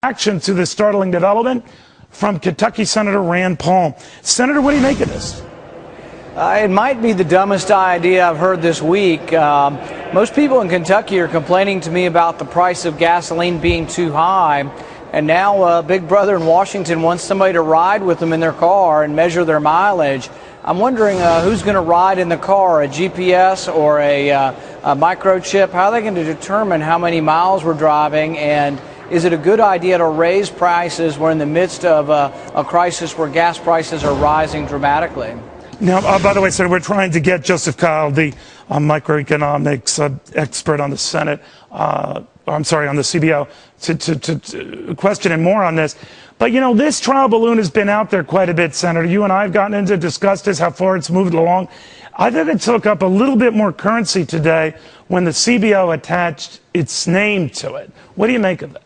Action to this startling development from Kentucky Senator Rand Paul. Senator, what do you make of this? It might be the dumbest idea I've heard this week. Most people in Kentucky are complaining to me about the price of gasoline being too high. And now Big Brother in Washington wants somebody to ride with them in their car and measure their mileage. I'm wondering who's going to ride in the car, a GPS or a microchip? How are they going to determine how many miles we're driving? And is it a good idea to raise prices? We're in the midst of a crisis where gas prices are rising dramatically. Now, by the way, Senator, we're trying to get Joseph Kyle, the microeconomics expert on the Senate, on the CBO, to question him more on this. But, you know, this trial balloon has been out there quite a bit, Senator. You and I have gotten into, discussed this, how far it's moved along. I think it took up a little bit more currency today when the CBO attached its name to it. What do you make of it?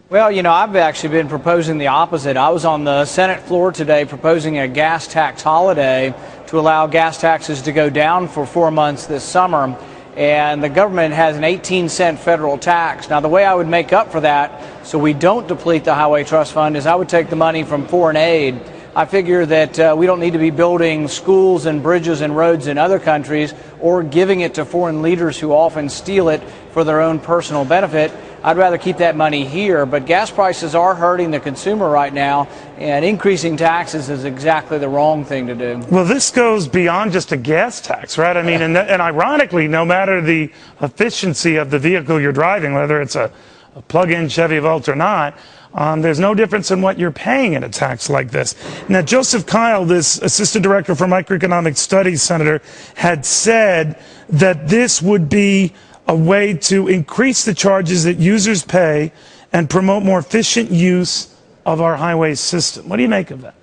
Well, you know, I've actually been proposing the opposite. I was on the Senate floor today proposing a gas tax holiday to allow gas taxes to go down for 4 months this summer. And the government has an 18-cent federal tax. Now, the way I would make up for that so we don't deplete the Highway Trust Fund is I would take the money from foreign aid. I figure that we don't need to be building schools and bridges and roads in other countries or giving it to foreign leaders who often steal it for their own personal benefit. I'd rather keep that money here, but gas prices are hurting the consumer right now, and increasing taxes is exactly the wrong thing to do. Well, this goes beyond just a gas tax, right? I mean, and ironically, no matter the efficiency of the vehicle you're driving, whether it's a plug-in Chevy Volt or not, there's no difference in what you're paying in a tax like this. Now, Joseph Kyle, this Assistant Director for Microeconomic Studies, Senator, had said that this would be a way to increase the charges that users pay and promote more efficient use of our highway system. What do you make of that?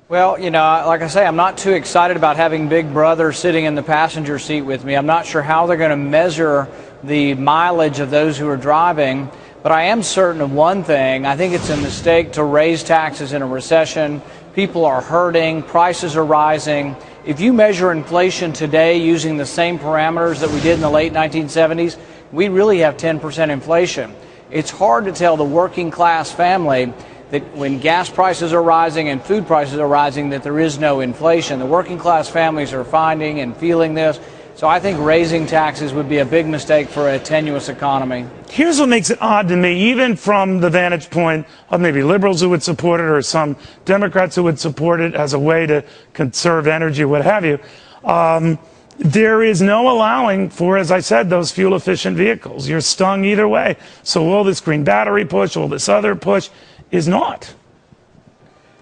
Well, you know, like I say, I'm not too excited about having Big Brother sitting in the passenger seat with me. I'm not sure how they're going to measure the mileage of those who are driving, but I am certain of one thing. I think it's a mistake to raise taxes in a recession. People are hurting, prices are rising. If you measure inflation today using the same parameters that we did in the late 1970s, we really have 10% inflation. It's hard to tell the working class family that when gas prices are rising and food prices are rising that there is no inflation. The working class families are finding and feeling this. So I think raising taxes would be a big mistake for a tenuous economy. Here's what makes it odd to me, even from the vantage point of maybe liberals who would support it or some Democrats who would support it as a way to conserve energy, what have you. There is no allowing for, as I said, those fuel-efficient vehicles. You're stung either way. So all this green battery push, all this other push is not.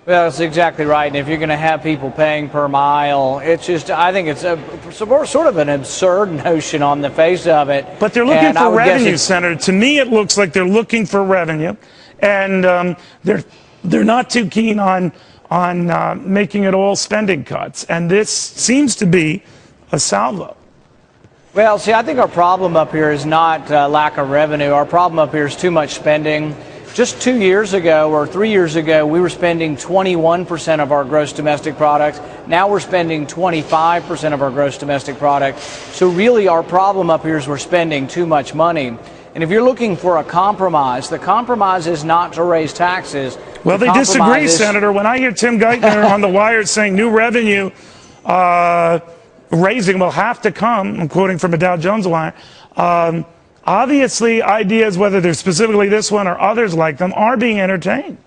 Well, that's exactly right. And if you're going to have people paying per mile, it's just, I think it's sort of an absurd notion on the face of it. But they're looking for revenue, Senator. To me, it looks like they're looking for revenue. And they're not too keen on making it all spending cuts. And this seems to be a salvo. Well, see, I think our problem up here is not lack of revenue. Our problem up here is too much spending. Just 2 years ago or 3 years ago, we were spending 21% of our gross domestic product. Now we're spending 25% of our gross domestic product. So really our problem up here is we're spending too much money. And if you're looking for a compromise, the compromise is not to raise taxes. Well, they disagree, Senator. When I hear Tim Geithner on the wire saying new revenue raising will have to come, I'm quoting from a Dow Jones wire, obviously, ideas, whether they're specifically this one or others like them, are being entertained.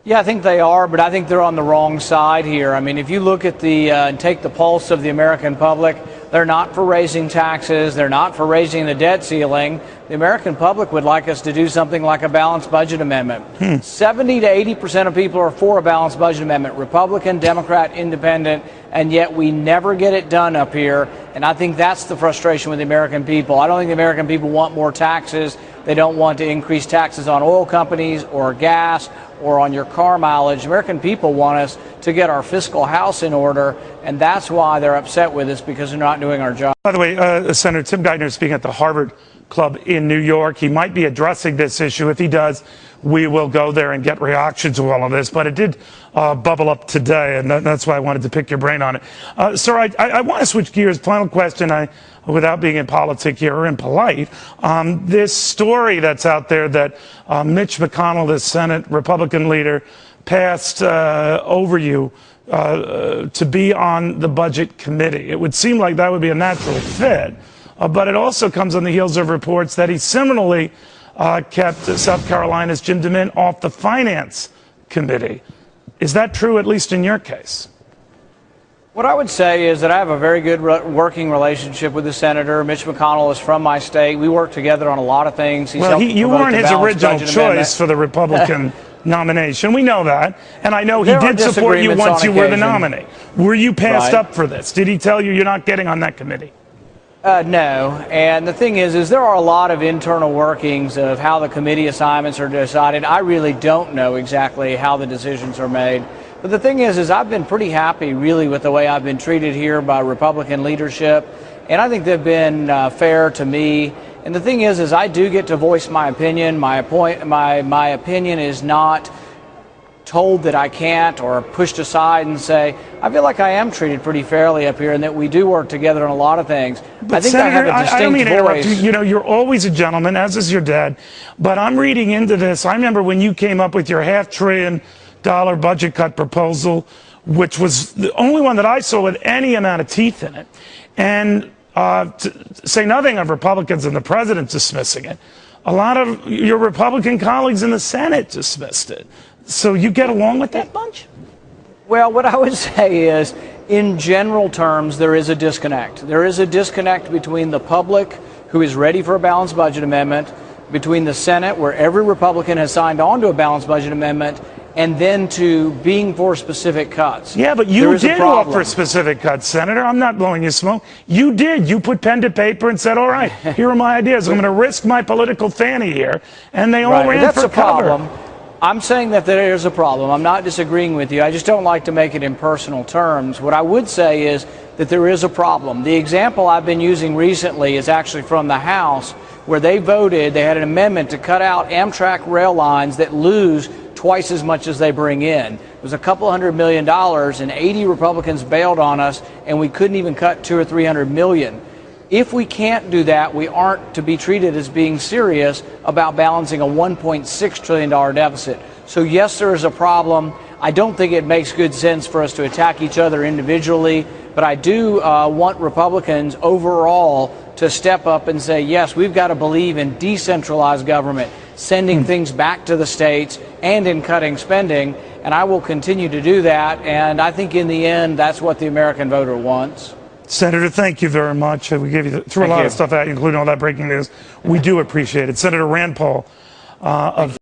Yeah, I think they are, but I think they're on the wrong side here. I mean, if you look at and take the pulse of the American public, they're not for raising taxes. They're not for raising the debt ceiling. The American public would like us to do something like a balanced budget amendment. 70 to 80% of people are for a balanced budget amendment, Republican, Democrat, Independent, and yet we never get it done up here. And I think that's the frustration with the American people. I don't think the American people want more taxes. They don't want to increase taxes on oil companies or gas or on your car mileage. American people want us to get our fiscal house in order, and that's why they're upset with us, because they're not doing our job. By the way, Senator Tim Geithner speaking at the Harvard Club in New York. He might be addressing this issue. If he does, we will go there and get reaction to all of this. But it did bubble up today, and that's why I wanted to pick your brain on it. Sir, I want to switch gears. Final question, without being in politics here or impolite. This story that's out there that Mitch McConnell, the Senate Republican leader, passed over you to be on the Budget Committee. It would seem like that would be a natural fit. But it also comes on the heels of reports that he similarly kept South Carolina's Jim DeMint off the Finance Committee. Is that true, at least in your case? What I would say is that I have a very good working relationship with the senator. Mitch McConnell is from my state. We work together on a lot of things. Well, you weren't his original choice for the Republican nomination. We know that. And I know he did support you once you were the nominee. Were you passed up for this? Did he tell you you're not getting on that committee? No, and the thing is there are a lot of internal workings of how the committee assignments are decided. I really don't know exactly how the decisions are made. But the thing is I've been pretty happy, really, with the way I've been treated here by Republican leadership, and I think they've been fair to me. And the thing is I do get to voice my opinion. My opinion is not told that I can't or pushed aside and say, I feel like I am treated pretty fairly up here and that we do work together on a lot of things. But I think Senator, I have a distinct I don't mean to interrupt voice. you. You know, you're always a gentleman, as is your dad. But I'm reading into this. I remember when you came up with your $500 billion budget cut proposal, which was the only one that I saw with any amount of teeth in it. And to say nothing of Republicans and the president dismissing it, a lot of your Republican colleagues in the Senate dismissed it. So you get along with that bunch? Well, what I would say is, in general terms, there is a disconnect. There is a disconnect between the public, who is ready for a balanced budget amendment, between the Senate, where every Republican has signed on to a balanced budget amendment, and then to being for specific cuts. Yeah, but you did offer specific cuts, Senator. I'm not blowing you smoke. You did. You put pen to paper and said, all right, here are my ideas. I'm going to risk my political fanny here. And they all ran for cover. Problem. I'm saying that there is a problem. I'm not disagreeing with you. I just don't like to make it in personal terms. What I would say is that there is a problem. The example I've been using recently is actually from the House, where they had an amendment to cut out Amtrak rail lines that lose twice as much as they bring in. It was a couple $100 million, and 80 Republicans bailed on us, and we couldn't even cut $200 or $300 million. If we can't do that, we aren't to be treated as being serious about balancing a $1.6 trillion deficit. So yes, there is a problem. I don't think it makes good sense for us to attack each other individually, but I do want Republicans overall to step up and say, yes, we've got to believe in decentralized government, sending things back to the states, and in cutting spending. And I will continue to do that. And I think in the end, that's what the American voter wants. Senator, thank you very much. We gave you threw a lot of stuff out, including all that breaking news. We do appreciate it. Senator Rand Paul of